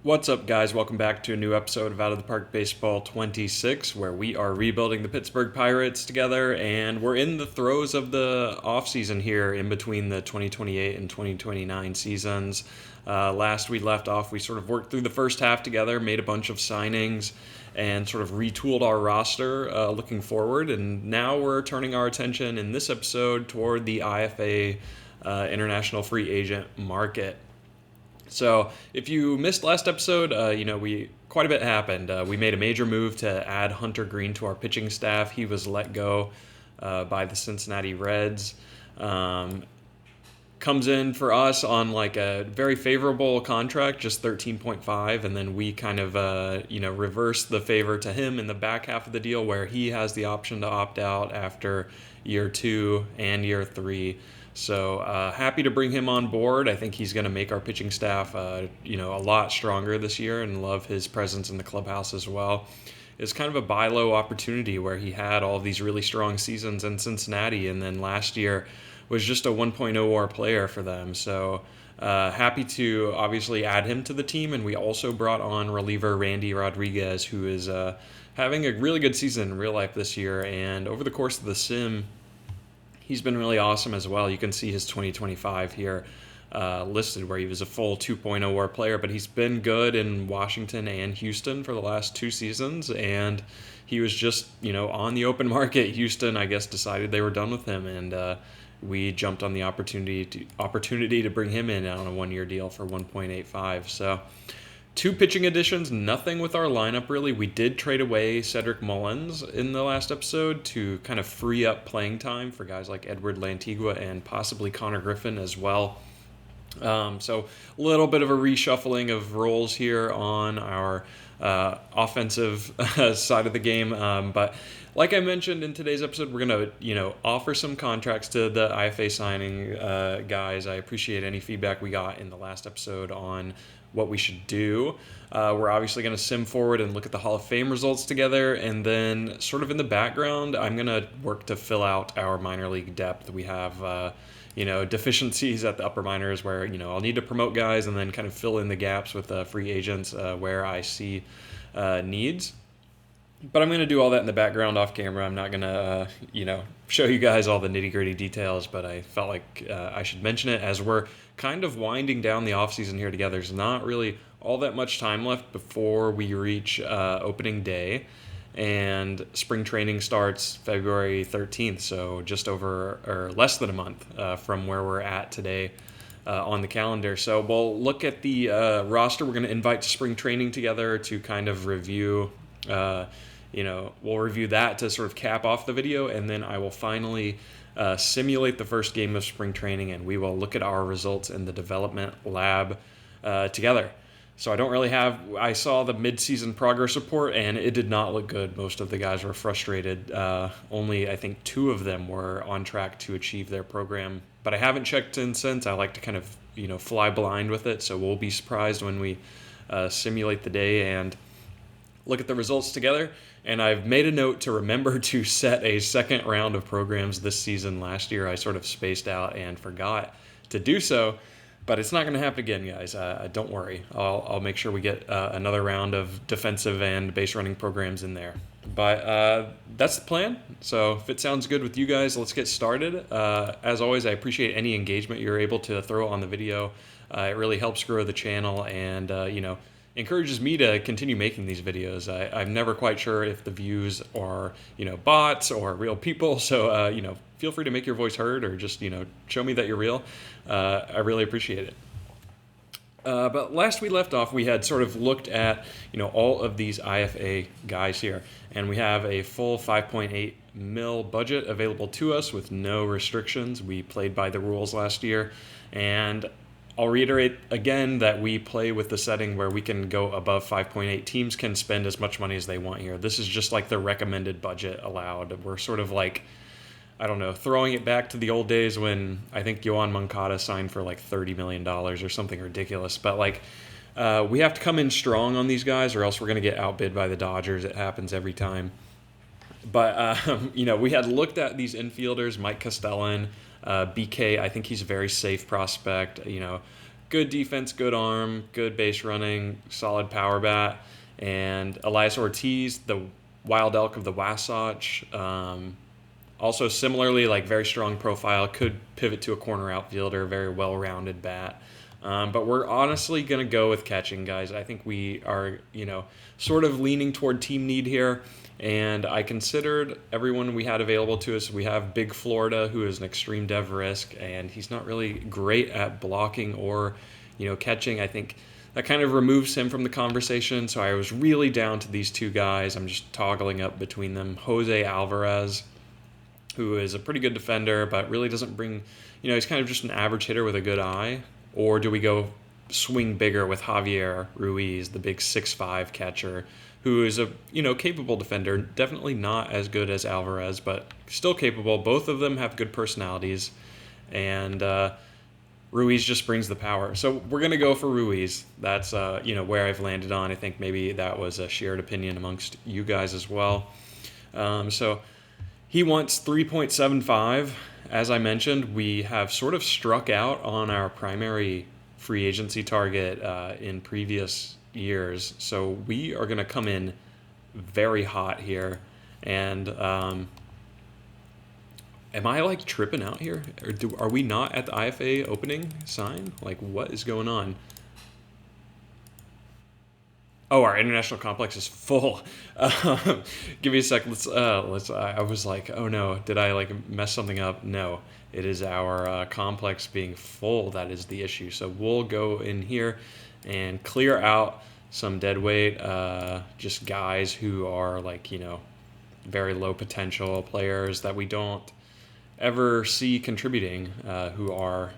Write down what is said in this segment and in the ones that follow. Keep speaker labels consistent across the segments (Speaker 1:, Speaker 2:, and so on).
Speaker 1: What's up, guys? Welcome back to a new episode of Out of the Park Baseball 26, where we are rebuilding the Pittsburgh Pirates together, and we're in the throes of the offseason here in between the 2028 and 2029 seasons. Last we left off, we sort of worked through the first half together, made a bunch of signings, and sort of retooled our roster looking forward, and now we're turning our attention in this episode toward the IFA International Free Agent market. So if you missed last episode, we quite a bit happened. We made a major move to add Hunter Green to our pitching staff. He was let go by the Cincinnati Reds. Comes in for us on like a very favorable contract, just 13.5, and then we kind of reverse the favor to him in the back half of the deal, where he has the option to opt out after year 2 and year 3. So happy to bring him on board. I think he's going to make our pitching staff, a lot stronger this year, and love his presence in the clubhouse as well. It's kind of a buy low opportunity where he had all of these really strong seasons in Cincinnati, and then last year was just a 1.0 WAR player for them. So happy to obviously add him to the team, and we also brought on reliever Randy Rodriguez, who is having a really good season in real life this year, and over the course of the sim, he's been really awesome as well. You can see his 2025 here listed, where he was a full 2.0 WAR player, but he's been good in Washington and Houston for the last 2 seasons, and he was just, on the open market. Houston, I guess, decided they were done with him, and we jumped on the opportunity to bring him in on a 1-year deal for 1.85. So 2 pitching additions, nothing with our lineup really. We did trade away Cedric Mullins in the last episode to kind of free up playing time for guys like Edward Lantigua and possibly Connor Griffin as well. So a little bit of a reshuffling of roles here on our offensive side of the game. But like I mentioned in today's episode, we're going to, offer some contracts to the IFA signing guys. I appreciate any feedback we got in the last episode on what we should do. We're obviously going to sim forward and look at the Hall of Fame results together, and then sort of in the background, I'm going to work to fill out our minor league depth. We have deficiencies at the upper minors where, I'll need to promote guys and then kind of fill in the gaps with free agents where I see needs. But I'm going to do all that in the background off camera. I'm not going to, show you guys all the nitty-gritty details, but I felt like I should mention it as we're kind of winding down the offseason here together. There's not really all that much time left before we reach opening day, and spring training starts February 13th, so just over or less than a month from where we're at today on the calendar. So we'll look at the roster we're going to invite to spring training together to kind of review. We'll review that to sort of cap off the video, and then I will finally simulate the first game of spring training, and we will look at our results in the development lab together. So I saw the mid-season progress report, and it did not look good. Most of the guys were frustrated. Only, I think, 2 of them were on track to achieve their program. But I haven't checked in since. I like to kind of, fly blind with it. So we'll be surprised when we simulate the day and look at the results together. And I've made a note to remember to set a second round of programs this season. Last year, I sort of spaced out and forgot to do so. But it's not going to happen again, guys. Don't worry. I'll make sure we get another round of defensive and base running programs in there. But that's the plan. So if it sounds good with you guys, let's get started. As always, I appreciate any engagement you're able to throw on the video. It really helps grow the channel and, encourages me to continue making these videos. I'm never quite sure if the views are, bots or real people. So, feel free to make your voice heard or just, show me that you're real. I really appreciate it. But last we left off, we had sort of looked at, all of these IFA guys here. And we have a full 5.8 mil budget available to us with no restrictions. We played by the rules last year. And I'll reiterate again that we play with the setting where we can go above 5.8. Teams can spend as much money as they want here. This is just like the recommended budget allowed. We're sort of like, throwing it back to the old days when I think Yohan Moncada signed for like $30 million or something ridiculous. But we have to come in strong on these guys or else we're going to get outbid by the Dodgers. It happens every time. But, we had looked at these infielders, Mike Castellan, BK. I think he's a very safe prospect. good defense, good arm, good base running, solid power bat. And Elias Ortiz, the wild elk of the Wasatch, also similarly, like very strong profile, could pivot to a corner outfielder, very well-rounded bat. But we're honestly going to go with catching, guys. I think we are, sort of leaning toward team need here. And I considered everyone we had available to us. We have Big Florida, who is an extreme dev risk, and he's not really great at blocking or, catching. I think that kind of removes him from the conversation. So I was really down to these two guys. I'm just toggling up between them. Jose Alvarez, who is a pretty good defender, but really doesn't bring, he's kind of just an average hitter with a good eye. Or do we go swing bigger with Javier Ruiz, the big 6'5" catcher, who is a, capable defender, definitely not as good as Alvarez, but still capable. Both of them have good personalities, and Ruiz just brings the power. So we're going to go for Ruiz. That's, where I've landed on. I think maybe that was a shared opinion amongst you guys as well. So he wants 3.75. As I mentioned, we have sort of struck out on our primary free agency target in previous years. So we are going to come in very hot here. And am I like tripping out here? Or are we not at the IFA opening sign? Like, what is going on? Oh, our international complex is full. Give me a sec. Let's. I was like, oh no, did I like mess something up? No, it is our complex being full that is the issue. So we'll go in here and clear out some dead weight, just guys who are like very low potential players that we don't ever see contributing, who are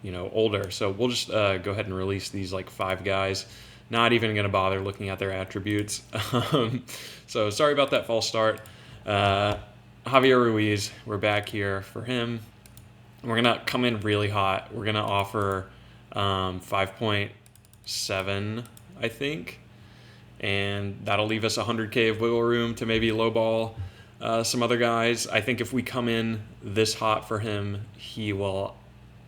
Speaker 1: older. So we'll just go ahead and release these like 5 guys. Not even going to bother looking at their attributes. So sorry about that false start. Javier Ruiz, we're back here for him. We're going to come in really hot. We're going to offer 5.7, I think. And that'll leave us 100K of wiggle room to maybe lowball some other guys. I think if we come in this hot for him, he will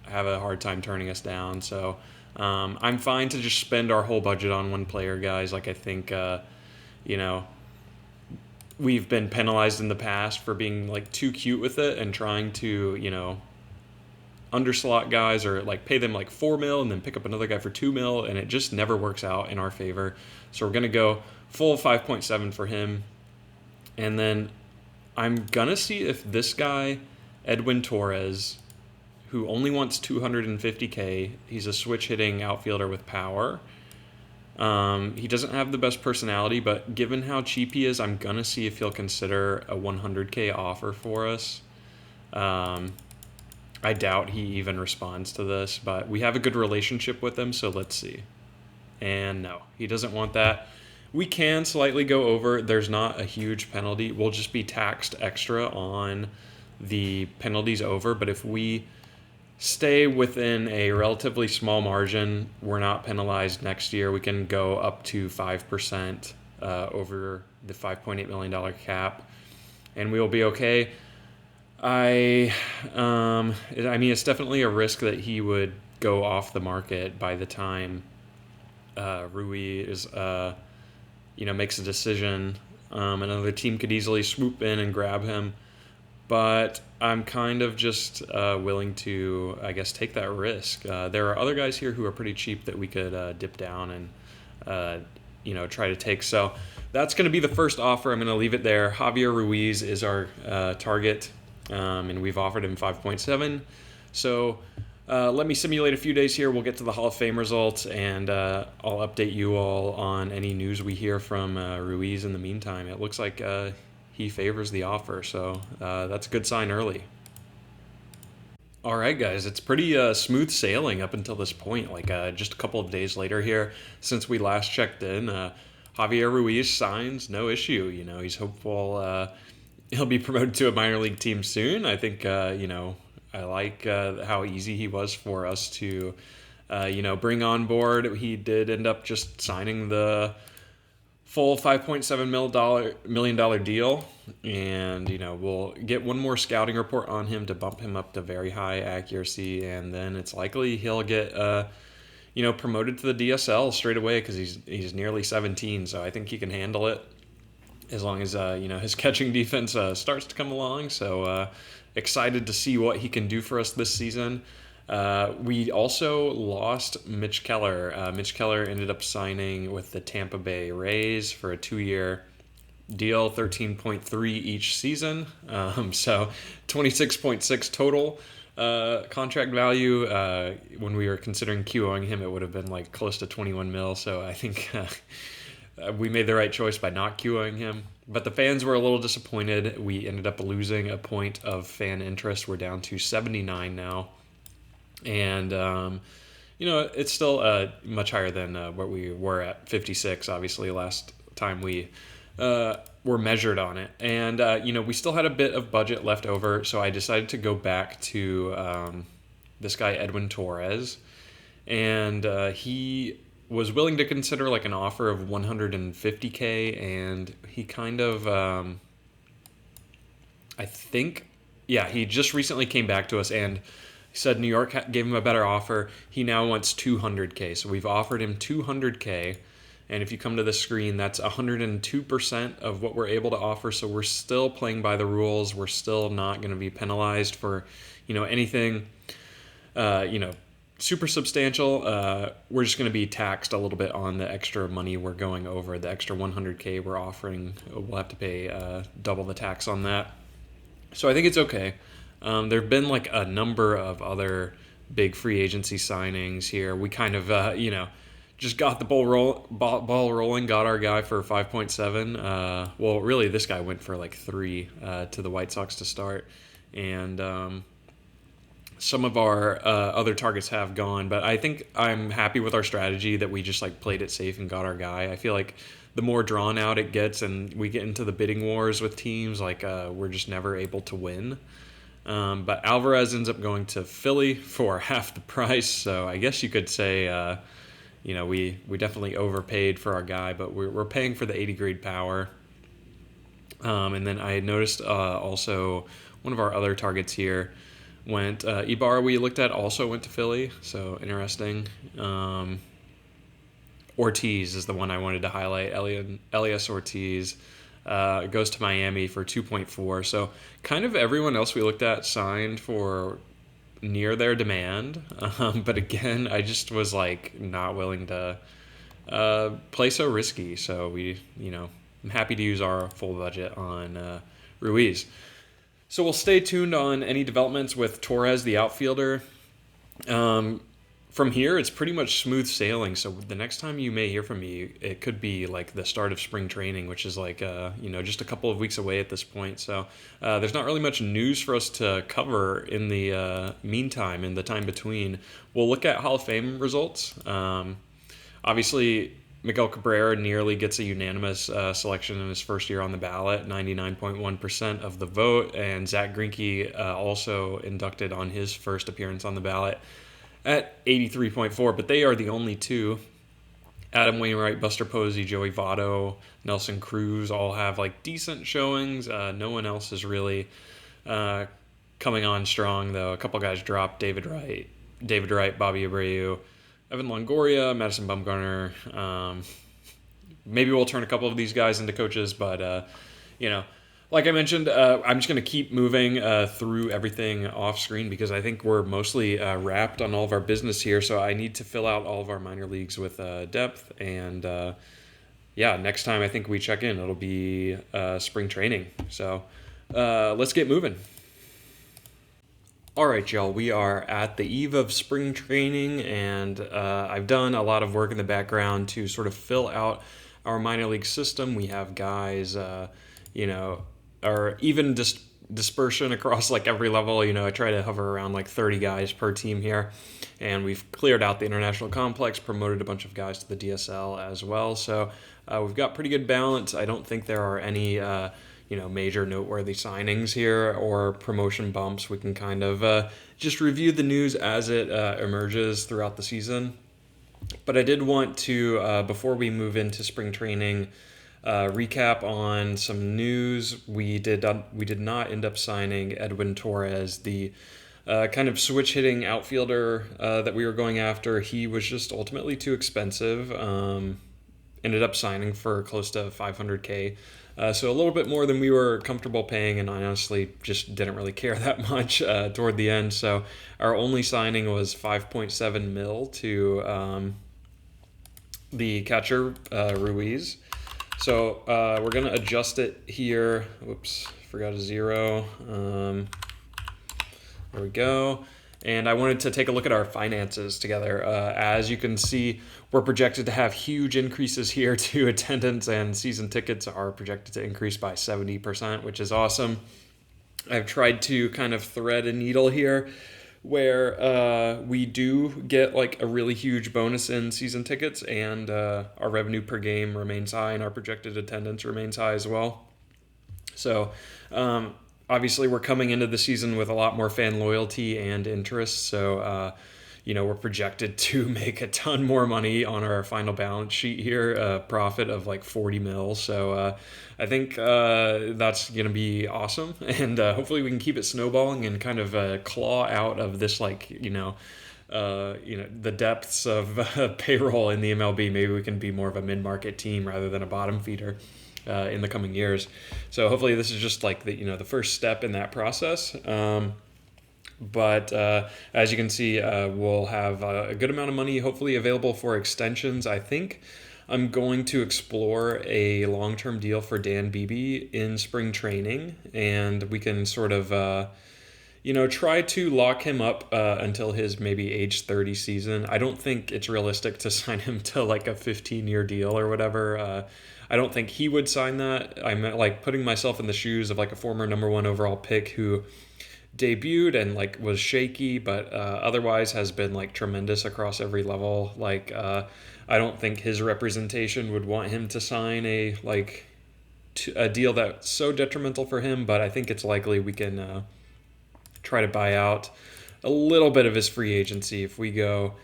Speaker 1: have a hard time turning us down. So I'm fine to just spend our whole budget on one player, guys. Like, I think, we've been penalized in the past for being, like, too cute with it and trying to, underslot guys or, like, pay them, like, $4 million and then pick up another guy for $2 million, and it just never works out in our favor. So we're going to go full 5.7 for him. And then I'm going to see if this guy, Edwin Torres, who only wants 250K. He's a switch-hitting outfielder with power. He doesn't have the best personality, but given how cheap he is, I'm going to see if he'll consider a 100K offer for us. I doubt he even responds to this, but we have a good relationship with him, so let's see. And no, he doesn't want that. We can slightly go over. There's not a huge penalty. We'll just be taxed extra on the penalties over, but if we stay within a relatively small margin, we're not penalized next year. We can go up to 5% over the $5.8 million cap, and we will be okay. I mean, it's definitely a risk that he would go off the market by the time Ruiz makes a decision. Another team could easily swoop in and grab him. But I'm kind of just willing to, I guess, take that risk. There are other guys here who are pretty cheap that we could dip down and, try to take. So that's going to be the first offer. I'm going to leave it there. Javier Ruiz is our target, and we've offered him 5.7. So let me simulate a few days here. We'll get to the Hall of Fame results, and I'll update you all on any news we hear from Ruiz in the meantime. It looks like he favors the offer, so that's a good sign early. All right, guys, it's pretty smooth sailing up until this point. Like just a couple of days later here, since we last checked in, Javier Ruiz signs, no issue. He's hopeful he'll be promoted to a minor league team soon. I think I like how easy he was for us to bring on board. He did end up just signing the full $5.7 million deal, and we'll get one more scouting report on him to bump him up to very high accuracy, and then it's likely he'll get promoted to the DSL straight away because he's nearly 17, so I think he can handle it as long as his catching defense starts to come along. So excited to see what he can do for us this season. We also lost Mitch Keller. Mitch Keller ended up signing with the Tampa Bay Rays for a 2-year deal, 13.3 each season. So 26.6 total contract value. When we were considering QOing him, it would have been like close to 21 mil. So I think we made the right choice by not QOing him. But the fans were a little disappointed. We ended up losing a point of fan interest. We're down to 79 now. And, it's still much higher than what we were at 56, obviously, last time we were measured on it. And, we still had a bit of budget left over, so I decided to go back to this guy, Edwin Torres. And he was willing to consider like an offer of $150K, and he kind of, he just recently came back to us and said New York gave him a better offer. He now wants $200K. So we've offered him $200K. And if you come to the screen, that's 102% of what we're able to offer. So we're still playing by the rules. We're still not going to be penalized for, anything, super substantial. We're just going to be taxed a little bit on the extra money we're going over. The extra 100K we're offering, we'll have to pay double the tax on that. So I think it's okay. There have been like a number of other big free agency signings here. We kind of, just got the ball rolling, got our guy for 5.7. Well, really, this guy went for like 3 to the White Sox to start. And some of our other targets have gone. But I think I'm happy with our strategy that we just like played it safe and got our guy. I feel like the more drawn out it gets and we get into the bidding wars with teams, like we're just never able to win. But Alvarez ends up going to Philly for half the price. So I guess you could say, we definitely overpaid for our guy, but we're paying for the 80 grade power. And then I noticed also one of our other targets here went, Ibarra we looked at also went to Philly. So interesting. Ortiz is the one I wanted to highlight. Elias Ortiz. Goes to Miami for 2.4. So kind of everyone else we looked at signed for near their demand. But again, I just was like not willing to play so risky. So I'm happy to use our full budget on Ruiz. So we'll stay tuned on any developments with Torres, the outfielder. From here, it's pretty much smooth sailing. So the next time you may hear from me, it could be like the start of spring training, which is like, just a couple of weeks away at this point. So there's not really much news for us to cover in the meantime, in the time between. We'll look at Hall of Fame results. Obviously, Miguel Cabrera nearly gets a unanimous selection in his first year on the ballot, 99.1% of the vote. And Zach Greinke also inducted on his first appearance on the ballot at 83.4, but they are the only two. Adam Wainwright, Buster Posey, Joey Votto, Nelson Cruz all have like decent showings. No one else is really coming on strong, though. A couple guys dropped: David Wright, Bobby Abreu, Evan Longoria, Madison Bumgarner. Maybe we'll turn a couple of these guys into coaches, but like I mentioned, I'm just going to keep moving through everything off screen because I think we're mostly wrapped on all of our business here. So I need to fill out all of our minor leagues with depth. And next time I think we check in, it'll be spring training. So let's get moving. All right, y'all, we are at the eve of spring training, and I've done a lot of work in the background to sort of fill out our minor league system. We have guys, or even dispersion across like every level. I try to hover around like 30 guys per team here, and we've cleared out the international complex, promoted a bunch of guys to the DSL as well. So we've got pretty good balance. I don't think there are any major noteworthy signings here or promotion bumps. We can kind of just review the news as it emerges throughout the season. But I did want to, before we move into spring training, recap on some news. We did not end up signing Edwin Torres, the kind of switch hitting outfielder that we were going after. He was just ultimately too expensive. Ended up signing for close to 500K. So a little bit more than we were comfortable paying, and I honestly just didn't really care that much toward the end. So our only signing was 5.7 mil to the catcher, Ruiz. So we're going to adjust it here. Whoops, forgot a zero. There we go. And I wanted to take a look at our finances together. As you can see, we're projected to have huge increases here to attendance, and season tickets are projected to increase by 70%, which is awesome. I've tried to kind of thread a needle here where we do get like a really huge bonus in season tickets, and our revenue per game remains high, and our projected attendance remains high as well. So obviously we're coming into the season with a lot more fan loyalty and interest, so we're projected to make a ton more money on our final balance sheet here, a profit of like 40 mil. So I think that's going to be awesome, and hopefully we can keep it snowballing and kind of claw out of this the depths of payroll in the MLB. Maybe we can be more of a mid-market team rather than a bottom feeder in the coming years. So hopefully this is just like the first step in that process. But as you can see, we'll have a good amount of money hopefully available for extensions. I think I'm going to explore a long-term deal for Dan Beebe in spring training, and we can sort of try to lock him up until his maybe age 30 season. I don't think it's realistic to sign him to like a 15-year deal or whatever. I don't think he would sign that. I'm like putting myself in the shoes of like a former number one overall pick who debuted and like was shaky, but otherwise has been like tremendous across every level. Like I don't think his representation would want him to sign a deal that's so detrimental for him, but I think it's likely we can try to buy out a little bit of his free agency if we go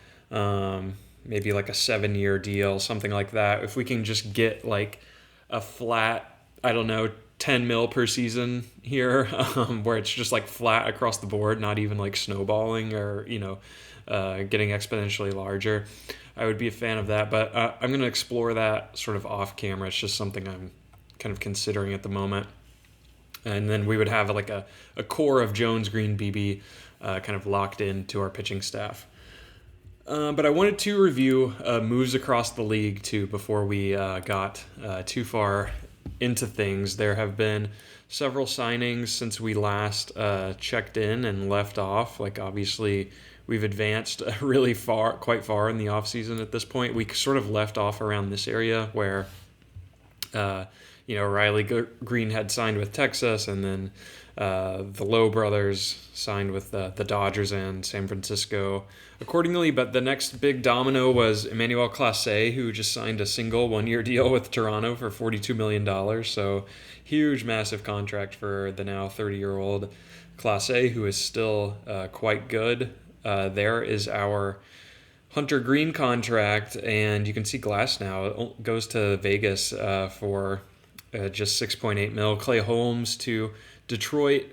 Speaker 1: maybe like a 7-year deal, something like that. If we can just get like a flat, I don't know, 10 mil per season here, where it's just like flat across the board, not even like snowballing or getting exponentially larger, I would be a fan of that. But I'm going to explore that sort of off camera. It's just something I'm kind of considering at the moment. And then we would have like a core of Jones, Green, Beebe kind of locked into our pitching staff. But I wanted to review moves across the league too before we got too far into things. There have been several signings since we last checked in and left off. Like obviously we've advanced really quite far in the offseason at this point. We sort of left off around this area where Riley Green had signed with Texas, and then the Lowe brothers signed with the Dodgers and San Francisco accordingly. But the next big domino was Emmanuel Clase, who just signed a single 1-year deal with Toronto for $42 million. So huge, massive contract for the now 30-year-old Clase, who is still quite good. There is our Hunter Green contract, and you can see Glass now goes to Vegas for just 6.8 mil. Clay Holmes to Detroit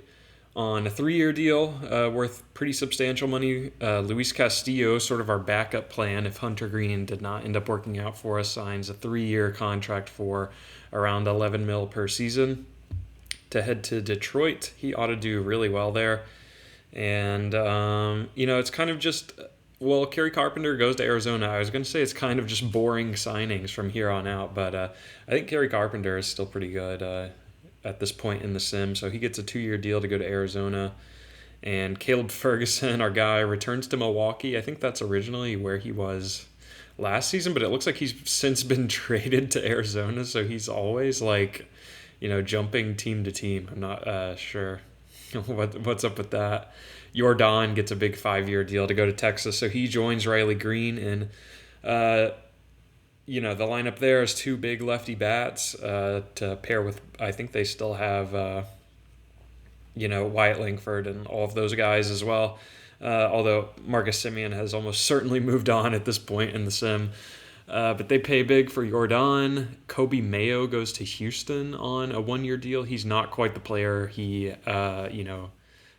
Speaker 1: on a 3-year deal worth pretty substantial money. Luis Castillo, sort of our backup plan if Hunter Green did not end up working out for us, signs a 3-year contract for around 11 mil per season to head to Detroit. He ought to do really well there. And, it's kind of just, well, Kerry Carpenter goes to Arizona. I was going to say it's kind of just boring signings from here on out, but I think Kerry Carpenter is still pretty good at this point in the sim. So he gets a 2-year deal to go to Arizona. And Caleb Ferguson, our guy, returns to Milwaukee. I think that's originally where he was last season, but it looks like he's since been traded to Arizona. So he's always jumping team to team. I'm not sure what's up with that. Jordan gets a big 5-year deal to go to Texas. So he joins Riley Green, and the lineup there is 2 big lefty bats to pair with. I think they still have, Wyatt Langford and all of those guys as well. Although Marcus Semien has almost certainly moved on at this point in the sim. But they pay big for Jordan. Kobe Mayo goes to Houston on a 1-year deal. He's not quite the player he,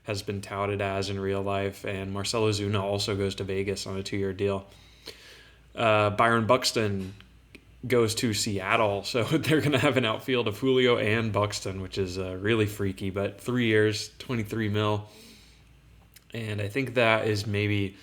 Speaker 1: has been touted as in real life. And Marcell Ozuna also goes to Vegas on a 2-year deal. Byron Buxton goes to Seattle, so they're going to have an outfield of Julio and Buxton, which is really freaky. But 3 years, $23 million. And I think that is maybe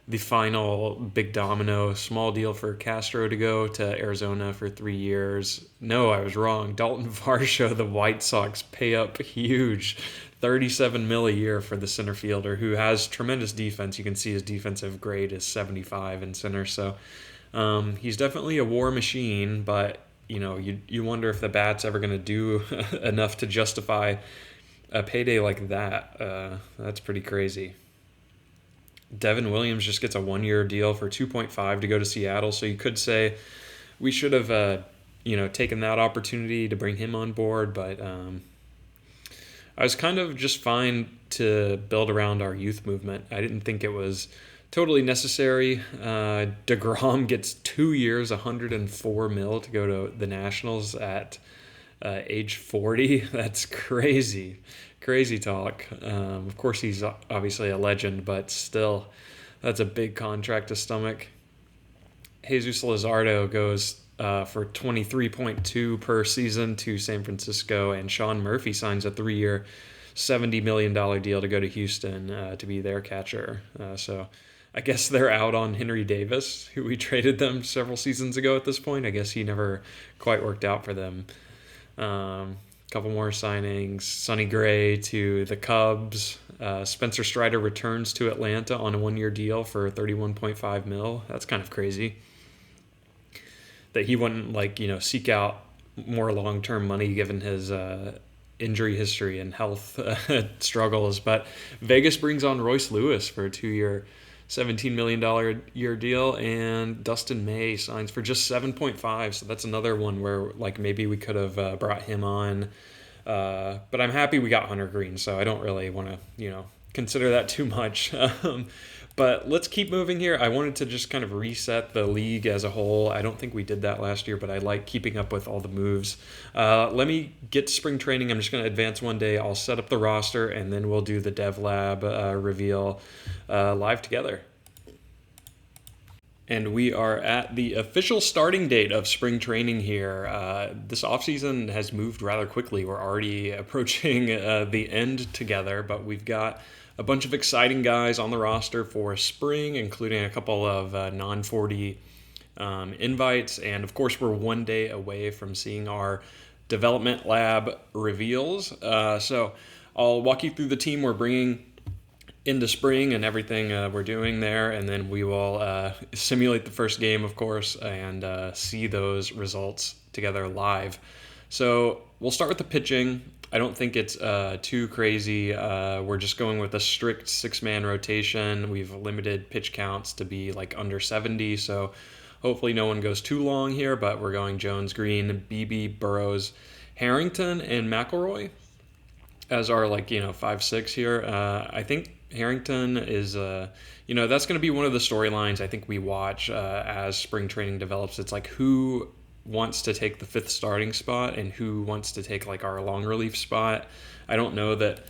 Speaker 1: the final big domino. Small deal for Castro to go to Arizona for 3 years. No, I was wrong. Dalton Varsho, the White Sox, pay up huge. $37 million a year for the center fielder who has tremendous defense. You can see his defensive grade is 75 in center. So he's definitely a war machine, but you wonder if the bat's ever going to do enough to justify a payday like that. That's pretty crazy. Devin Williams just gets a 1-year deal for 2.5 to go to Seattle. So you could say we should have, taken that opportunity to bring him on board. But I was kind of just fine to build around our youth movement. I didn't think it was totally necessary. DeGrom gets 2 years, $104 million to go to the Nationals at age 40. That's crazy talk. Of course, he's obviously a legend, but still, that's a big contract to stomach. Jesus Luzardo goes for $23.2 per season to San Francisco, and Sean Murphy signs a 3-year, $70 million deal to go to Houston to be their catcher. So I guess they're out on Henry Davis, who we traded them several seasons ago at this point. I guess he never quite worked out for them. Couple more signings. Sonny Gray to the Cubs. Spencer Strider returns to Atlanta on a 1-year deal for $31.5 million. That's kind of crazy. That he wouldn't seek out more long-term money given his injury history and health struggles. But Vegas brings on Royce Lewis for a 2-year, $17 million year deal, and Dustin May signs for just 7.5. So that's another one where maybe we could have brought him on. But I'm happy we got Hunter Green, so I don't really want to, consider that too much. But let's keep moving here. I wanted to just kind of reset the league as a whole. I don't think we did that last year, but I like keeping up with all the moves. Let me get to spring training. I'm just going to advance one day. I'll set up the roster, and then we'll do the Dev Lab reveal live together. And we are at the official starting date of spring training here. This offseason has moved rather quickly. We're already approaching the end together, but we've got a bunch of exciting guys on the roster for spring, including a couple of non-40 invites. And of course, we're 1 day away from seeing our development lab reveals. So I'll walk you through the team we're bringing into spring and everything we're doing there, and then we will simulate the first game, of course, and see those results together live. So we'll start with the pitching. I don't think it's too crazy. We're just going with a strict 6-man rotation. We've limited pitch counts to be under 70, so hopefully no one goes too long here, but we're going Jones, Green, Beebe, Burrows, Harrington, and McElroy as our 5-6 here. I think Harrington is that's going to be one of the storylines I think we watch as spring training develops. It's who wants to take the 5th starting spot and who wants to take our long relief spot. I don't know that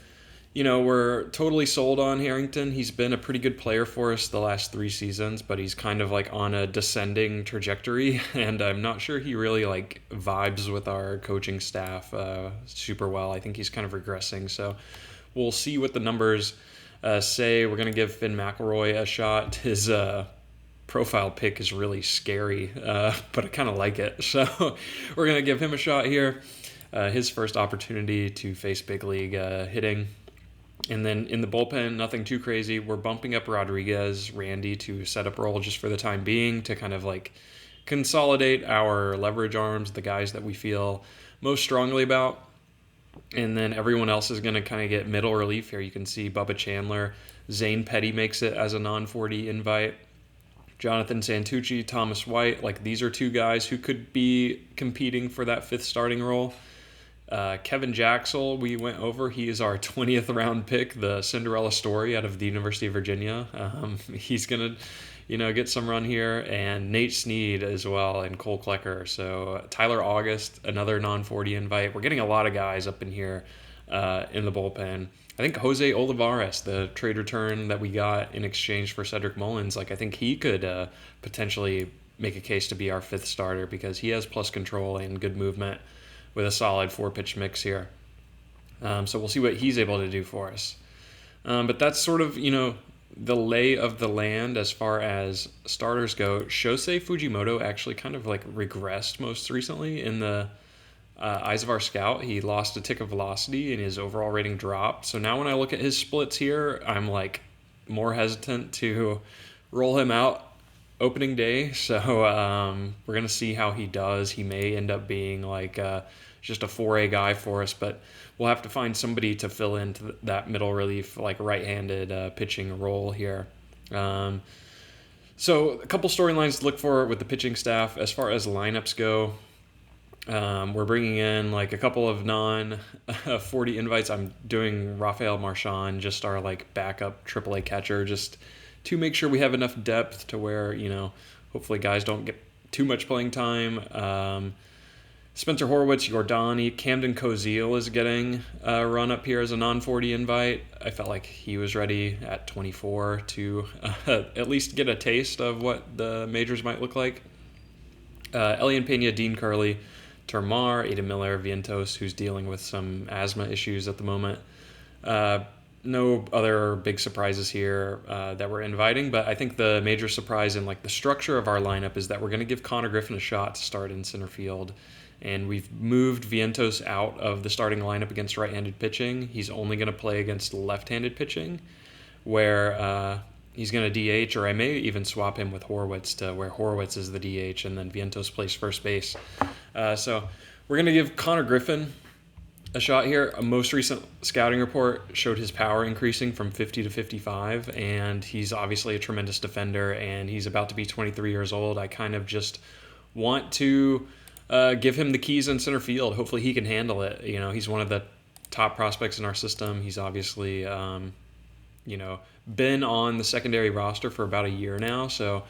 Speaker 1: we're totally sold on Harrington. He's been a pretty good player for us the last 3 seasons, but he's kind of on a descending trajectory, and I'm not sure he really vibes with our coaching staff super well. I think he's kind of regressing, so we'll see what the numbers say. We're going to give Finn McElroy a shot. His profile pic is really scary, but I kind of like it, so we're going to give him a shot here. His first opportunity to face big league hitting. And then in the bullpen, nothing too crazy. We're bumping up Randy to setup role just for the time being to kind of consolidate our leverage arms, the guys that we feel most strongly about. And then everyone else is going to kind of get middle relief here. You can see Bubba Chandler. Zane Petty makes it as a non-40 invite. Jonathan Santucci, Thomas White. These are 2 guys who could be competing for that 5th starting role. Kevin Jaxel, we went over. He is our 20th round pick, the Cinderella story out of the University of Virginia. He's going to, get some run here. And Nate Snead as well, and Cole Klecker. So Tyler August, another non-40 invite. We're getting a lot of guys up in here in the bullpen. I think Jose Olivares, the trade return that we got in exchange for Cedric Mullins, like I think he could potentially make a case to be our fifth starter because he has plus control and good movement with a solid 4-pitch mix here. So we'll see what he's able to do for us. But that's sort of, the lay of the land as far as starters go. Shosei Fujimoto actually kind of like regressed most recently in the eyes of our scout. He lost a tick of velocity and his overall rating dropped. So now when I look at his splits here, I'm like more hesitant to roll him out opening day. So we're going to see how he does. He may end up being like just a 4A guy for us, but we'll have to find somebody to fill into that middle relief, like right-handed pitching role here. So a couple storylines to look for with the pitching staff. As far as lineups go, we're bringing in like a couple of non-40 invites. I'm doing Rafael Marchand, just our like backup AAA catcher, just to make sure we have enough depth to where, hopefully guys don't get too much playing time. Spencer Horwitz, Jordani, Camden Koziel is getting a run up here as a non-40 invite. I felt like he was ready at 24 to at least get a taste of what the majors might look like. Elian Pena, Dean Curley, Termar, Ada Miller, Vientos, who's dealing with some asthma issues at the moment. No other big surprises here that we're inviting, but I think the major surprise in like the structure of our lineup is that we're going to give Connor Griffin a shot to start in center field. And we've moved Vientos out of the starting lineup against right-handed pitching. He's only going to play against left-handed pitching, where he's going to DH, or I may even swap him with Horwitz to where Horwitz is the DH, and then Vientos plays first base. So we're going to give Connor Griffin a shot here. A most recent scouting report showed his power increasing from 50 to 55, and he's obviously a tremendous defender, and he's about to be 23 years old. I kind of just want to give him the keys in center field. Hopefully he can handle it. He's one of the top prospects in our system. He's obviously, been on the secondary roster for about a year now. So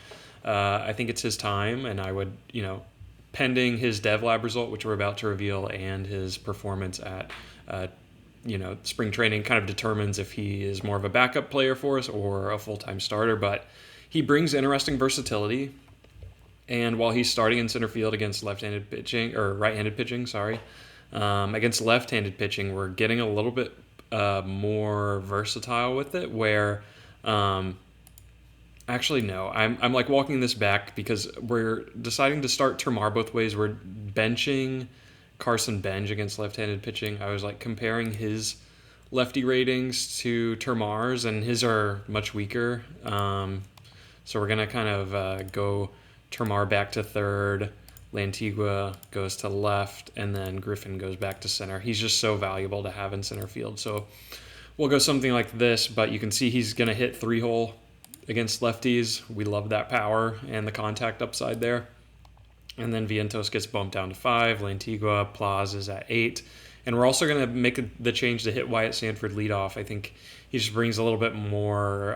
Speaker 1: I think it's his time, and I would, pending his dev lab result, which we're about to reveal, and his performance at, spring training kind of determines if he is more of a backup player for us or a full-time starter. But he brings interesting versatility. And while he's starting in center field against right-handed pitching, against left-handed pitching, we're getting a little bit more versatile with it. Where, actually, no, I'm like walking this back because we're deciding to start Termar both ways. We're benching Carson Benj against left-handed pitching. I was like comparing his lefty ratings to Termar's, and his are much weaker. So we're gonna kind of go Termar back to third, Lantigua goes to left, and then Griffin goes back to center. He's just so valuable to have in center field. So we'll go something like this, but you can see he's going to hit 3-hole against lefties. We love that power and the contact upside there. And then Vientos gets bumped down to 5, Lantigua, Plaz is at 8. And we're also going to make the change to hit Wyatt Sanford leadoff. I think he just brings a little bit more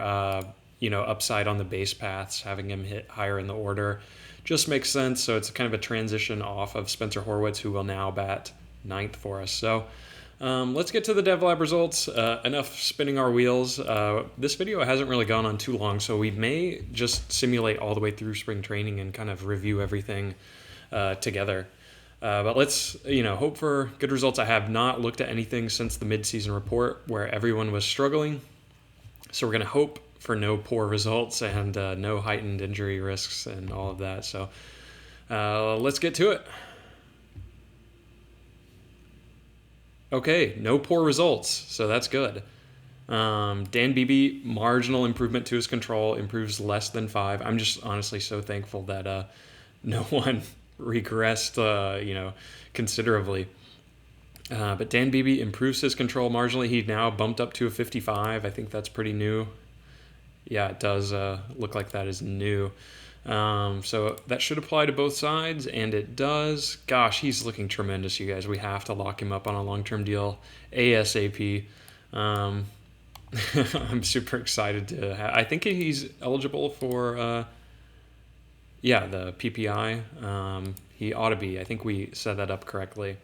Speaker 1: upside on the base paths. Having him hit higher in the order just makes sense. So it's kind of a transition off of Spencer Horwitz, who will now bat 9th for us. So let's get to the dev lab results. Enough spinning our wheels. This video hasn't really gone on too long, so we may just simulate all the way through spring training and kind of review everything together. But let's, hope for good results. I have not looked at anything since the midseason report where everyone was struggling. So we're going to hope for no poor results and no heightened injury risks and all of that. So let's get to it. Okay, no poor results, so that's good. Dan Beebe, marginal improvement to his control, improves less than 5. I'm just honestly so thankful that no one regressed, considerably. But Dan Beebe improves his control marginally. He now bumped up to a 55. I think that's pretty new. Yeah, it does look like that is new. So that should apply to both sides, and it does. Gosh, he's looking tremendous, you guys. We have to lock him up on a long-term deal ASAP. I'm super excited to I think he's eligible for, the PPI. He ought to be. I think we set that up correctly.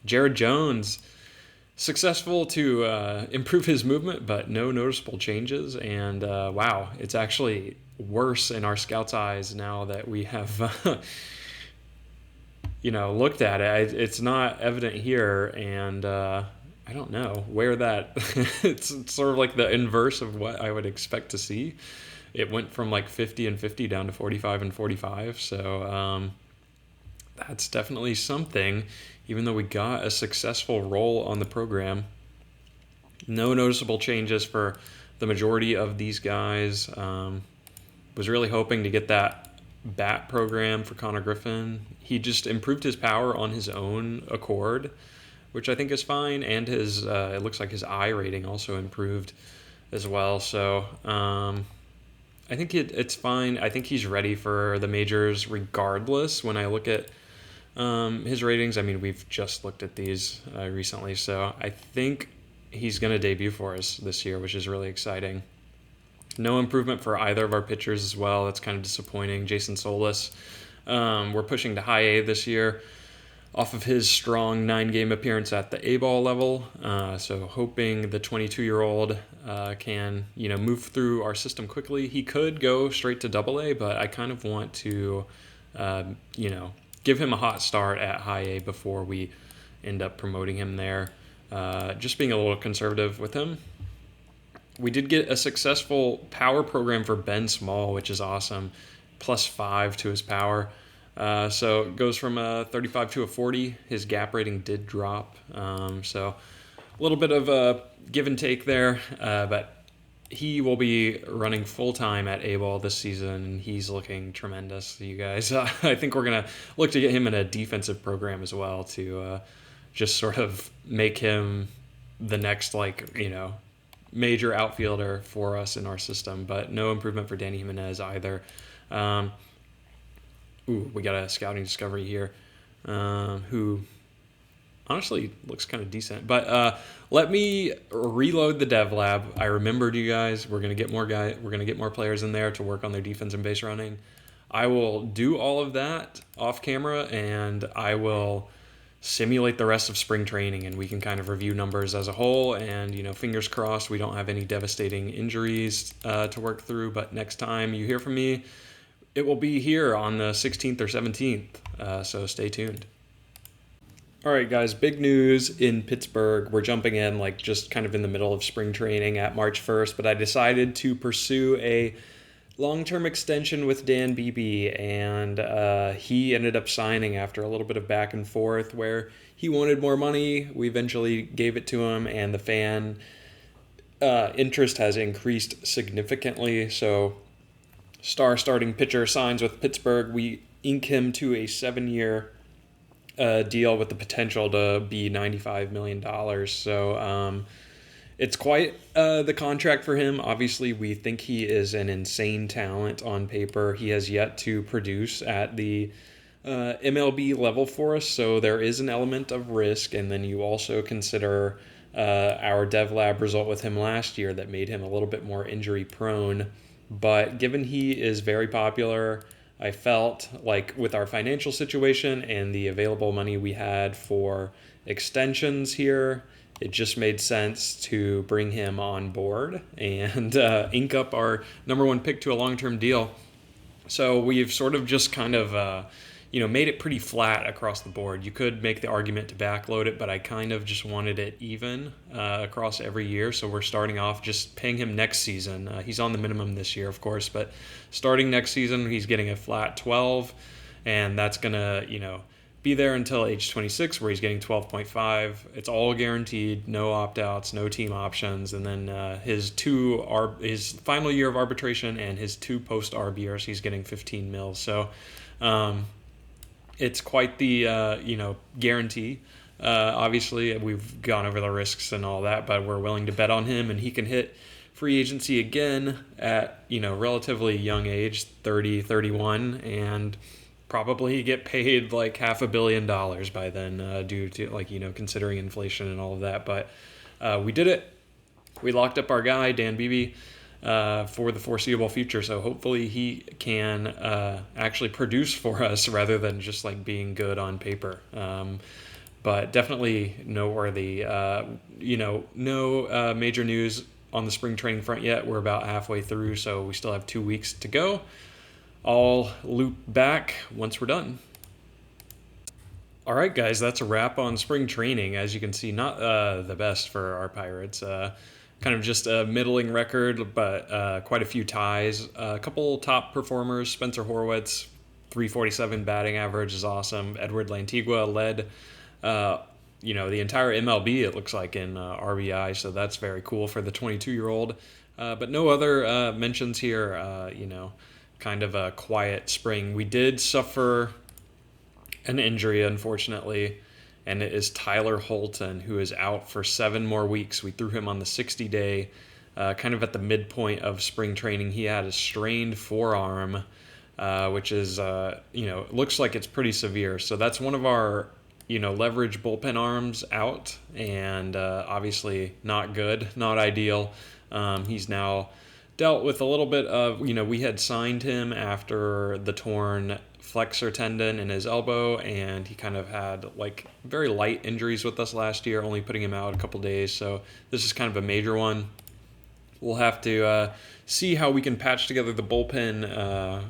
Speaker 1: Jared Jones successful to improve his movement, but no noticeable changes. And wow, it's actually worse in our scouts' eyes now that we have, looked at it. It's not evident here, and I don't know where that. It's sort of like the inverse of what I would expect to see. It went from like 50 and 50 down to 45 and 45. So that's definitely something, even though we got a successful roll on the program. No noticeable changes for the majority of these guys. Was really hoping to get that bat program for Connor Griffin. He just improved his power on his own accord, which I think is fine, and his it looks like his I rating also improved as well. So I think it's fine. I think he's ready for the majors regardless. When I look at his ratings, I mean, we've just looked at these recently, so I think he's going to debut for us this year, which is really exciting. No improvement for either of our pitchers as well. That's kind of disappointing. Jason Solis, we're pushing to high A this year off of his strong 9-game appearance at the A-ball level. So hoping the 22-year-old can, move through our system quickly. He could go straight to Double A, but I kind of want to, give him a hot start at high A before we end up promoting him there. Just being a little conservative with him. We did get a successful power program for Ben Small, which is awesome. +5 to his power. So it goes from a 35 to a 40. His gap rating did drop. So a little bit of a give and take there. But he will be running full-time at A-ball this season. He's looking tremendous, you guys. I think we're going to look to get him in a defensive program as well to just sort of make him the next, major outfielder for us in our system. But no improvement for Danny Jimenez either. We got a scouting discovery here who honestly looks kind of decent. But let me reload the dev lab. I remembered you guys. We're gonna get more players in there to work on their defense and base running. I will do all of that off camera, and I will simulate the rest of spring training, and we can kind of review numbers as a whole. And fingers crossed we don't have any devastating injuries to work through. But next time you hear from me, it will be here on the 16th or 17th. So stay tuned. All right, guys, big news in Pittsburgh. We're jumping in just kind of in the middle of spring training at March 1st, but I decided to pursue a long-term extension with Dan Beebe, and he ended up signing after a little bit of back and forth where he wanted more money. We eventually gave it to him, and the fan interest has increased significantly. So starting pitcher signs with Pittsburgh. We ink him to a 7-year deal with the potential to be $95 million. So it's quite the contract for him. Obviously, we think he is an insane talent on paper. He has yet to produce at the MLB level for us, so there is an element of risk. And then you also consider our dev lab result with him last year that made him a little bit more injury prone. But given he is very popular, I felt like with our financial situation and the available money we had for extensions here, it just made sense to bring him on board and ink up our number 1 pick to a long-term deal. So we've sort of just kind of made it pretty flat across the board. You could make the argument to backload it, but I kind of just wanted it even across every year. So we're starting off just paying him next season. He's on the minimum this year, of course, but starting next season, he's getting a flat 12, and that's going to, be there until age 26, where he's getting 12.5. It's all guaranteed, no opt-outs, no team options, and then his final year of arbitration and his 2 post-arb years, he's getting 15 mils. So it's quite the guarantee. Obviously, we've gone over the risks and all that, but we're willing to bet on him, and he can hit free agency again at relatively young age, 30, 31, and probably get paid like $500 million by then, due to considering inflation and all of that. But we did it. We locked up our guy Dan Beebe for the foreseeable future. So hopefully he can actually produce for us rather than just being good on paper. but definitely noteworthy. No major news on the spring training front yet. We're about halfway through, so we still have 2 weeks to go. I'll loop back once we're done. All right, guys, that's a wrap on spring training. As you can see, not the best for our Pirates. Kind of just a middling record, but quite a few ties. A couple top performers. Spencer Horwitz, 347 batting average is awesome. Edward Lantigua led, the entire MLB, it looks like, in RBI, so that's very cool for the 22-year-old. But no other mentions here, kind of a quiet spring. We did suffer an injury, unfortunately, and it is Tyler Holton, who is out for 7 more weeks. We threw him on the 60-day, kind of at the midpoint of spring training. He had a strained forearm, which is, looks like it's pretty severe. So that's one of our, leverage bullpen arms out, and obviously not good, not ideal. He's now dealt with a little bit of, we had signed him after the torn flexor tendon in his elbow, and he kind of had very light injuries with us last year, only putting him out a couple days. So this is kind of a major one. We'll have to see how we can patch together the bullpen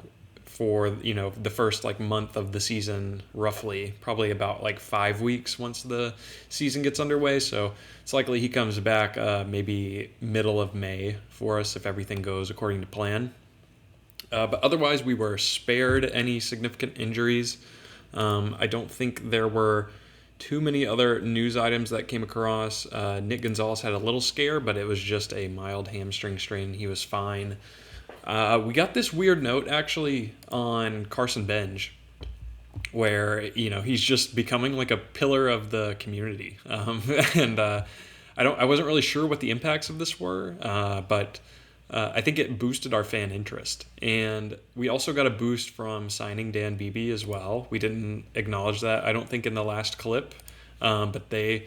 Speaker 1: for the first month of the season, roughly, probably about 5 weeks once the season gets underway. So it's likely he comes back maybe middle of May for us if everything goes according to plan. But otherwise, we were spared any significant injuries. I don't think there were too many other news items that came across. Nick Gonzalez had a little scare, but it was just a mild hamstring strain. He was fine. We got this weird note, actually, on Carson Benj, where, he's just becoming like a pillar of the community. And I wasn't really sure what the impacts of this were, but I think it boosted our fan interest. And we also got a boost from signing Dan Beebe as well. We didn't acknowledge that, I don't think, in the last clip, but they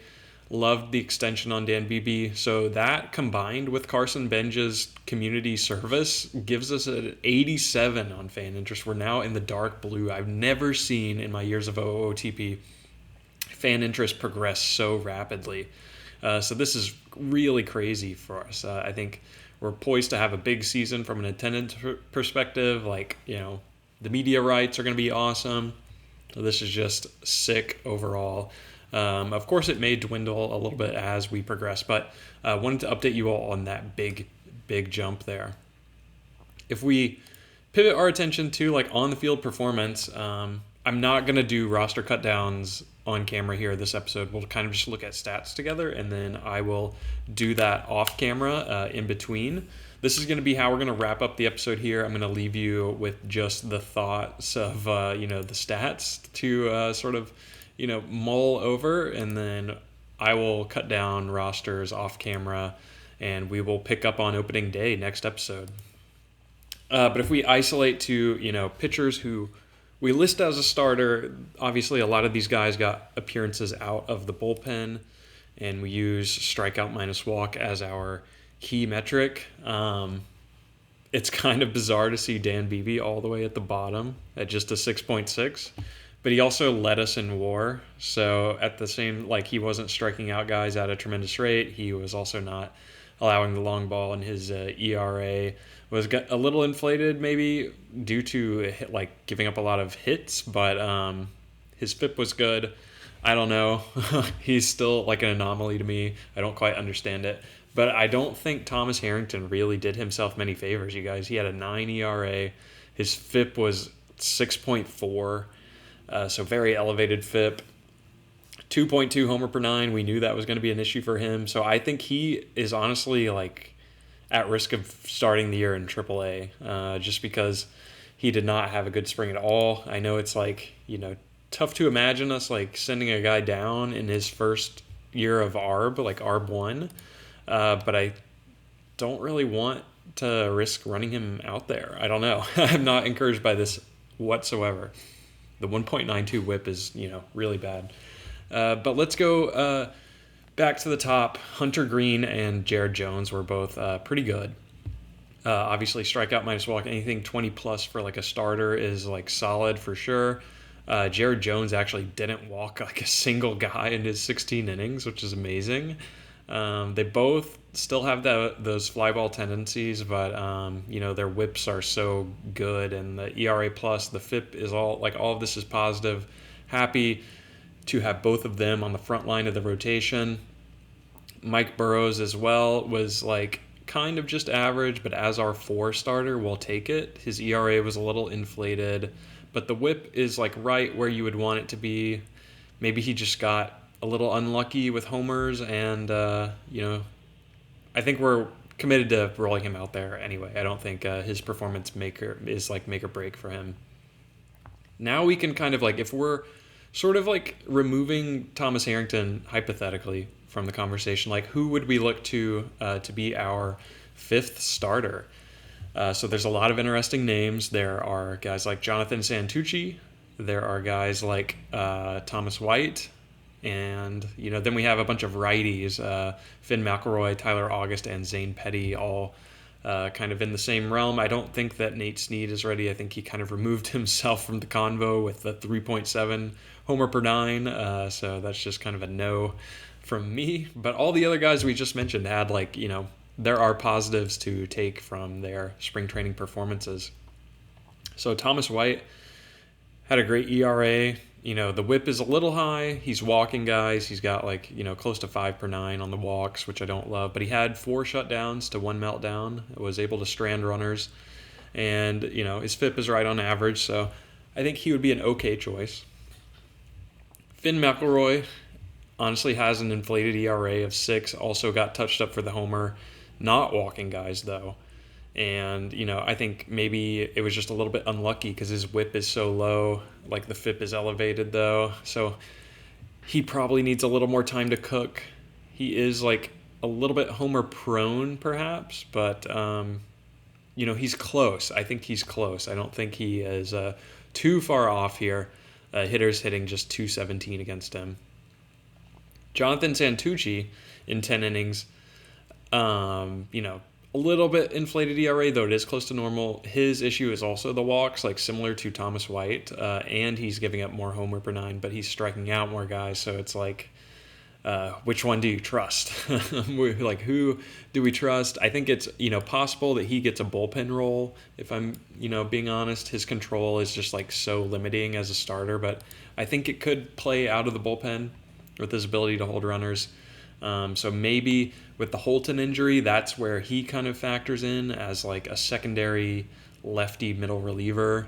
Speaker 1: loved the extension on Dan Beebe. So that, combined with Carson Benj's community service, gives us an 87 on fan interest. We're now in the dark blue. I've never seen in my years of OOTP fan interest progress so rapidly. So this is really crazy for us. I think we're poised to have a big season from an attendance perspective. The media rights are going to be awesome. So this is just sick overall. Of course, it may dwindle a little bit as we progress, but wanted to update you all on that big jump there. If we pivot our attention to on-the-field performance, I'm not going to do roster cutdowns on camera here this episode. We'll kind of just look at stats together, and then I will do that off camera in between. This is going to be how we're going to wrap up the episode here. I'm going to leave you with just the thoughts of the stats to sort of mull over, and then I will cut down rosters off camera, and we will pick up on opening day next episode. But if we isolate to pitchers who we list as a starter, obviously a lot of these guys got appearances out of the bullpen, and we use strikeout minus walk as our key metric. It's kind of bizarre to see Dan Beebe all the way at the bottom at just a 6.6, but he also led us in WAR. So at the same, he wasn't striking out guys at a tremendous rate. He was also not allowing the long ball, and his ERA was a little inflated maybe due to giving up a lot of hits, but his FIP was good. I don't know. He's still an anomaly to me. I don't quite understand it. But I don't think Thomas Harrington really did himself many favors, you guys. He had a 9 ERA. His FIP was 6.4, so very elevated FIP. 2.2 homer per 9. We knew that was going to be an issue for him. So I think he is honestly at risk of starting the year in AAA, just because he did not have a good spring at all. I know it's tough to imagine us sending a guy down in his first year of ARB, ARB 1, but I don't really want to risk running him out there. I don't know. I'm not encouraged by this whatsoever. The 1.92 whip is really bad. But let's go back to the top. Hunter Green and Jared Jones were both pretty good. Obviously, strikeout minus walk, anything 20 plus for a starter is solid for sure. Jared Jones actually didn't walk like a single guy in his 16 innings, which is amazing. They both still have those fly ball tendencies, but their whips are so good, and the ERA plus, the FIP is all of this is positive. Happy to have both of them on the front line of the rotation. Mike Burrows as well was like kind of just average, but as our 4 starter, we'll take it. His ERA was a little inflated, but the whip is like right where you would want it to be. Maybe he just got a little unlucky with homers, and I think we're committed to rolling him out there anyway. I don't think his performance maker is like make or break for him. Now we can kind of like, if we're sort of like removing Thomas Harrington hypothetically from the conversation, like who would we look to be our 5th starter? So there's a lot of interesting names. There are guys like Jonathan Santucci. There are guys like Thomas White. And, then we have a bunch of righties, Finn McElroy, Tyler August, and Zane Petty, all kind of in the same realm. I don't think that Nate Snead is ready. I think he kind of removed himself from the convo with the 3.7 homer per 9. So that's just kind of a no from me. But all the other guys we just mentioned had there are positives to take from their spring training performances. So Thomas White had a great ERA. The whip is a little high. He's walking guys. He's got close to 5 per 9 on the walks, which I don't love. But he had 4 shutdowns to 1 meltdown. Was able to strand runners. And, his FIP is right on average. So I think he would be an okay choice. Finn McElroy honestly has an inflated ERA of 6. Also got touched up for the homer. Not walking guys, though. And, I think maybe it was just a little bit unlucky because his whip is so low. Like the FIP is elevated, though. So he probably needs a little more time to cook. He is like a little bit homer prone, perhaps. But, he's close. I think he's close. I don't think he is too far off here. Hitters hitting just 217 against him. Jonathan Santucci in 10 innings, a little bit inflated ERA, though it is close to normal. His issue is also the walks, like similar to Thomas White, and he's giving up more homer per 9, but he's striking out more guys, so it's like, which one do you trust? Like, who do we trust? I think it's, possible that he gets a bullpen role, if I'm, being honest. His control is just, so limiting as a starter, but I think it could play out of the bullpen with his ability to hold runners. So maybe with the Holton injury, that's where he kind of factors in as a secondary lefty middle reliever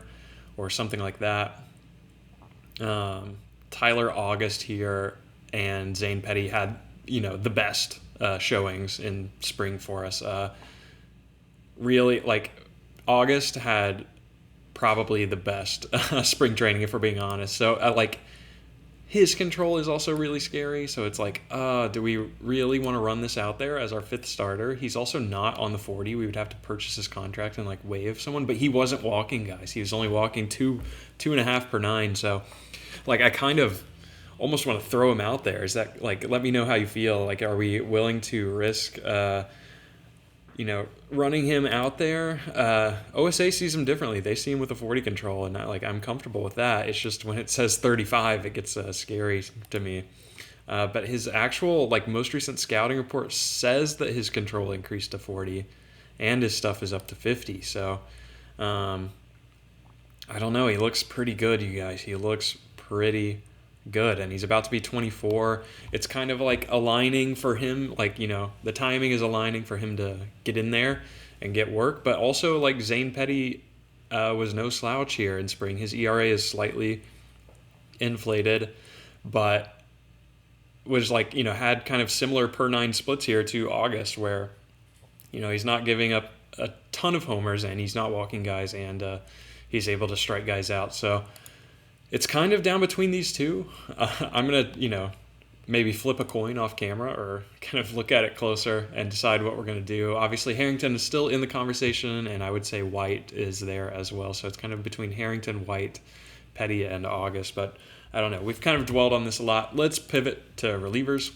Speaker 1: or something like that. Tyler August here and Zane Petty had, the best showings in spring for us. Really, August had probably the best spring training, if we're being honest. So, his control is also really scary, so it's do we really want to run this out there as our 5th starter? He's also not on the 40. We would have to purchase his contract and waive someone, but he wasn't walking guys. He was only walking 2.5 per 9, so I kind of almost want to throw him out there. Is that let me know how you feel. Are we willing to risk running him out there? OSA sees him differently. They see him with a 40 control, and I'm comfortable with that. It's just when it says 35, it gets scary to me. But his actual most recent scouting report says that his control increased to 40, and his stuff is up to 50. So I don't know. He looks pretty good, you guys. He looks pretty good, and he's about to be 24. It's kind of aligning for him, the timing is aligning for him to get in there and get work, but also Zane Petty was no slouch here in spring. His ERA is slightly inflated, but was had kind of similar per 9 splits here to August, where he's not giving up a ton of homers and he's not walking guys, and he's able to strike guys out. So it's kind of down between these two. I'm going to, maybe flip a coin off camera or kind of look at it closer and decide what we're going to do. Obviously, Harrington is still in the conversation, and I would say White is there as well. So it's kind of between Harrington, White, Petty, and August. But I don't know. We've kind of dwelled on this a lot. Let's pivot to relievers.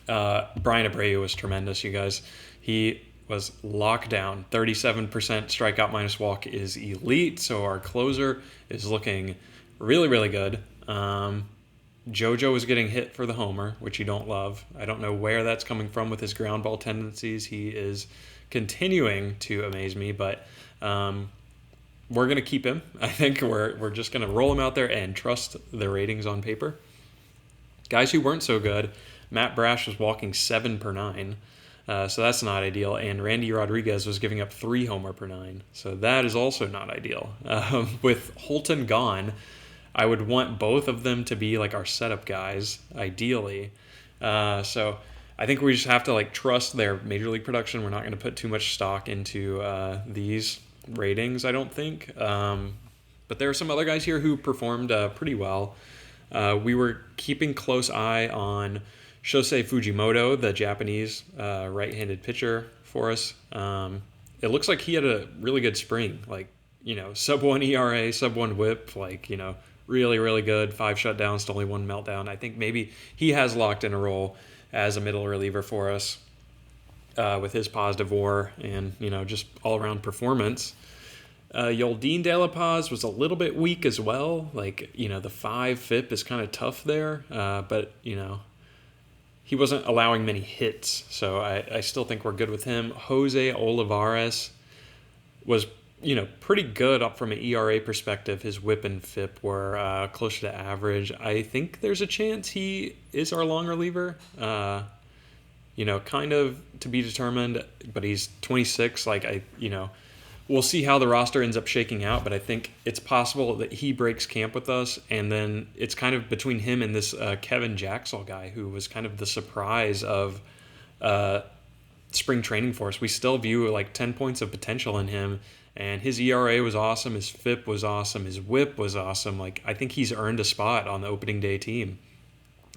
Speaker 1: Brian Abreu was tremendous, you guys. He was locked down. 37% strikeout minus walk is elite. So our closer is looking really, really good. JoJo was getting hit for the homer, which you don't love. I don't know where that's coming from with his ground ball tendencies. He is continuing to amaze me, but we're going to keep him. I think we're just going to roll him out there and trust the ratings on paper. Guys who weren't so good, Matt Brash was walking 7 per 9, so that's not ideal. And Randy Rodriguez was giving up 3 homer per 9, so that is also not ideal. With Holton gone, I would want both of them to be like our setup guys, ideally. So I think we just have to like trust their major league production. We're not going to put too much stock into these ratings, I don't think. But there are some other guys here who performed pretty well. We were keeping close eye on Shosei Fujimoto, the Japanese right-handed pitcher for us. It looks like he had a really good spring, like, sub 1 ERA, sub 1 whip, like, really, really good. 5 shutdowns to only 1 meltdown. I think maybe he has locked in a role as a middle reliever for us with his positive WAR and, just all-around performance. Yoldin De La Paz was a little bit weak as well. Like, the 5 FIP is kind of tough there, but, he wasn't allowing many hits, so I still think we're good with him. Jose Olivares was pretty good up from an ERA perspective. His whip and FIP were closer to average. I think there's a chance he is our long reliever. Kind of to be determined, but he's 26. We'll see how the roster ends up shaking out, but I think it's possible that he breaks camp with us, and then it's kind of between him and this Kevin Jaxel guy, who was kind of the surprise of spring training for us. We still view like 10 points of potential in him, and his ERA was awesome, his FIP was awesome, his whip was awesome. Like, I think he's earned a spot on the opening day team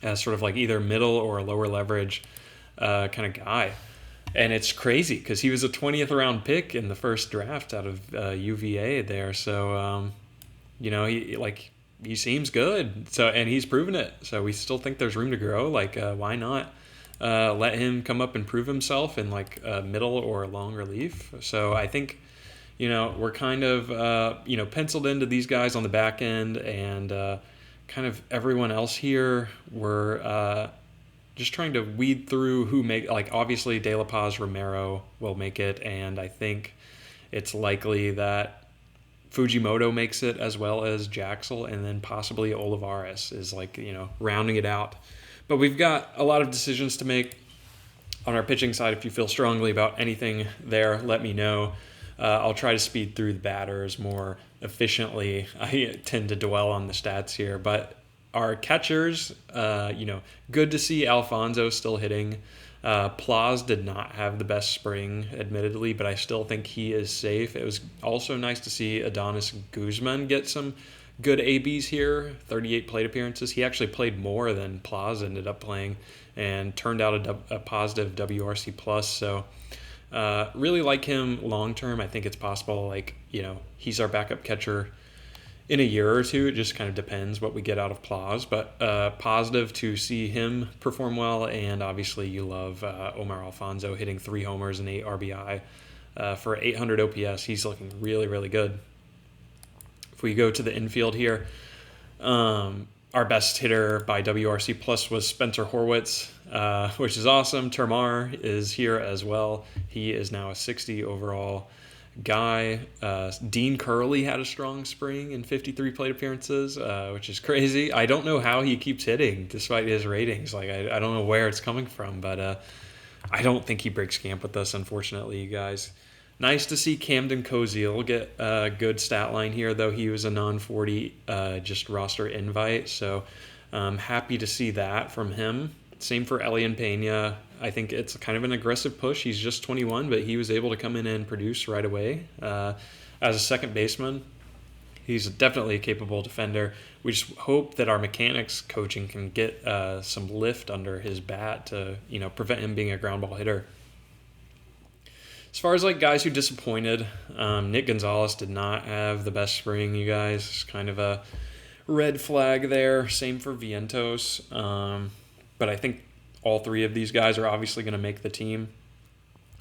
Speaker 1: as sort of like either middle or lower leverage kind of guy. And it's crazy because he was a 20th round pick in the first draft out of UVA there. So, he seems good. So, and he's proven it. So we still think there's room to grow. Like, why not let him come up and prove himself in like middle or long relief? So I think, we're kind of, penciled into these guys on the back end, and kind of everyone else here, we're just trying to weed through who obviously De La Paz, Romero will make it, and I think it's likely that Fujimoto makes it as well as Jaxel, and then possibly Olivares is rounding it out. But we've got a lot of decisions to make on our pitching side. If you feel strongly about anything there, let me know. I'll try to speed through the batters more efficiently. I tend to dwell on the stats here, but our catchers, good to see Alfonso still hitting. Plaz did not have the best spring, admittedly, but I still think he is safe. It was also nice to see Adonis Guzman get some good ABs here, 38 plate appearances. He actually played more than Plaz ended up playing and turned out a positive WRC+. So really like him long-term. I think it's possible, he's our backup catcher in a year or two. It just kind of depends what we get out of Plaz, but positive to see him perform well. And obviously you love Omar Alfonso hitting 3 homers and 8 RBI for 800 OPS. He's looking really, really good. If we go to the infield here, our best hitter by WRC plus was Spencer Horwitz, which is awesome. Termar is here as well. He is now a 60 overall guy. Dean Curley had a strong spring in 53 plate appearances, which is crazy. I don't know how he keeps hitting despite his ratings. I don't know where it's coming from, but I don't think he breaks camp with us, unfortunately, you guys. Nice to see Camden Koziel get a good stat line here, though he was a non-40 just roster invite, so happy to see that from him. Same for Elian Pena. I think it's kind of an aggressive push. He's just 21, but he was able to come in and produce right away. As a second baseman, he's definitely a capable defender. We just hope that our mechanics coaching can get some lift under his bat to, prevent him being a ground ball hitter. As far as guys who disappointed, Nick Gonzalez did not have the best spring, you guys. It's kind of a red flag there. Same for Vientos. But I think all 3 of these guys are obviously going to make the team.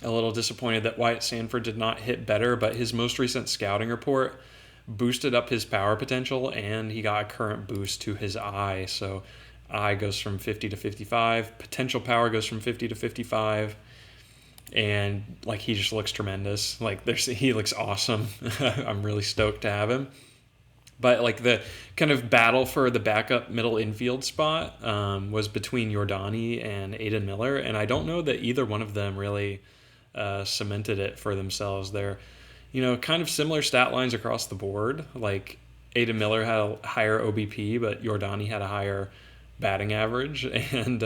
Speaker 1: A little disappointed that Wyatt Sanford did not hit better, but his most recent scouting report boosted up his power potential, and he got a current boost to his eye. So eye goes from 50 to 55, potential power goes from 50 to 55, and like he just looks tremendous. Like he looks awesome. I'm really stoked to have him. But like the kind of battle for the backup middle infield spot was between Yordani and Aiden Miller, and I don't know that either one of them really cemented it for themselves. They're, kind of similar stat lines across the board. Like Aiden Miller had a higher OBP, but Yordani had a higher batting average, and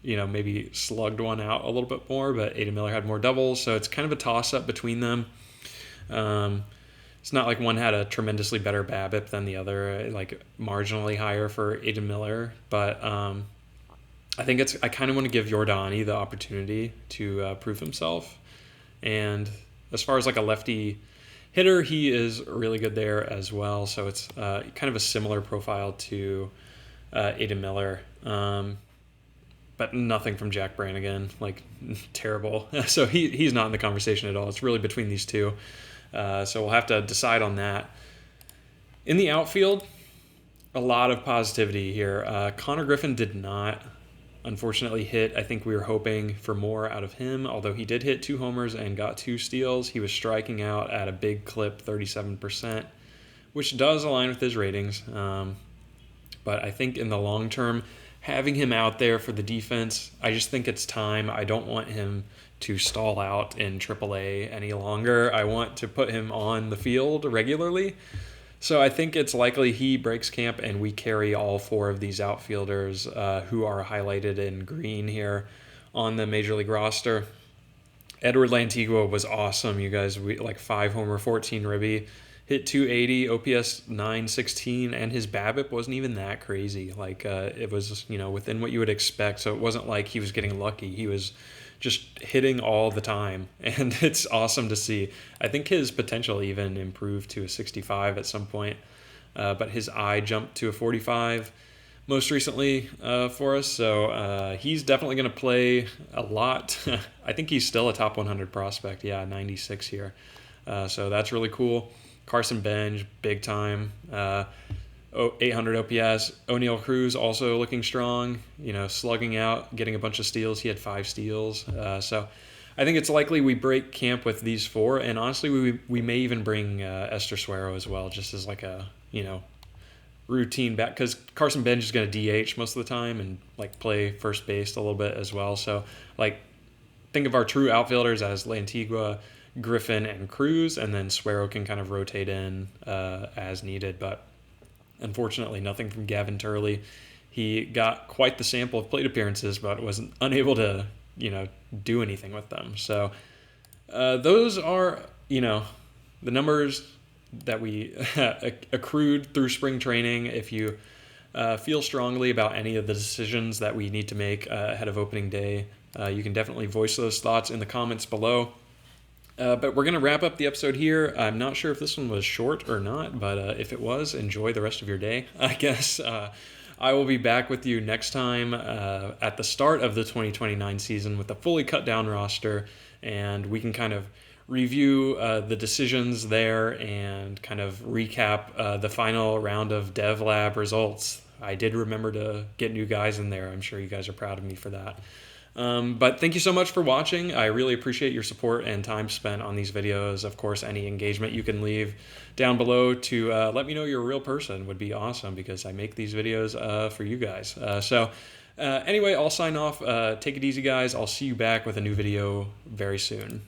Speaker 1: maybe slugged one out a little bit more. But Aiden Miller had more doubles, so it's kind of a toss up between them. It's not like one had a tremendously better BABIP than the other, like marginally higher for Aiden Miller. But I kind of want to give Yordani the opportunity to prove himself. And as far as like a lefty hitter, he is really good there as well. So it's kind of a similar profile to Aiden Miller. But nothing from Jack Brannigan, like terrible. So he's not in the conversation at all. It's really between these two. So we'll have to decide on that. In the outfield, a lot of positivity here. Connor Griffin did not, unfortunately, hit. I think we were hoping for more out of him, although he did hit 2 homers and got 2 steals. He was striking out at a big clip, 37%, which does align with his ratings. But I think in the long term, having him out there for the defense, I just think it's time. I don't want him to stall out in AAA any longer. I want to put him on the field regularly. So I think it's likely he breaks camp and we carry all 4 of these outfielders who are highlighted in green here on the Major League roster. Edward Lantigua was awesome, you guys. Like 5 homer, 14 ribby, hit 280, OPS 916, and his BABIP wasn't even that crazy. Like it was, within what you would expect. So it wasn't like he was getting lucky. He was just hitting all the time, and it's awesome to see. I think his potential even improved to a 65 at some point, but his eye jumped to a 45 most recently for us, so he's definitely going to play a lot. I think he's still a top 100 prospect, 96 here, so that's really cool. Carson Benj, big time, 800 OPS. O'Neal Cruz also looking strong, slugging out, getting a bunch of steals. He had 5 steals. So I think it's likely we break camp with these 4. And honestly, we may even bring Esther Suero as well, just as like a, routine back. Because Carson Benj is going to DH most of the time and like play first base a little bit as well. So like think of our true outfielders as Lantigua, Griffin, and Cruz. And then Suero can kind of rotate in as needed. But unfortunately, nothing from Gavin Turley. He got quite the sample of plate appearances, but was unable to, do anything with them. So those are, the numbers that we accrued through spring training. If you feel strongly about any of the decisions that we need to make ahead of opening day, you can definitely voice those thoughts in the comments below. But we're going to wrap up the episode here. I'm not sure if this one was short or not, but if it was, enjoy the rest of your day, I guess. I will be back with you next time at the start of the 2029 season with a fully cut down roster, and we can kind of review the decisions there and kind of recap the final round of Dev Lab results. I did remember to get new guys in there. I'm sure you guys are proud of me for that. But thank you so much for watching. I really appreciate your support and time spent on these videos. Of course, any engagement you can leave down below to let me know you're a real person would be awesome, because I make these videos for you guys. Anyway, I'll sign off. Take it easy, guys. I'll see you back with a new video very soon.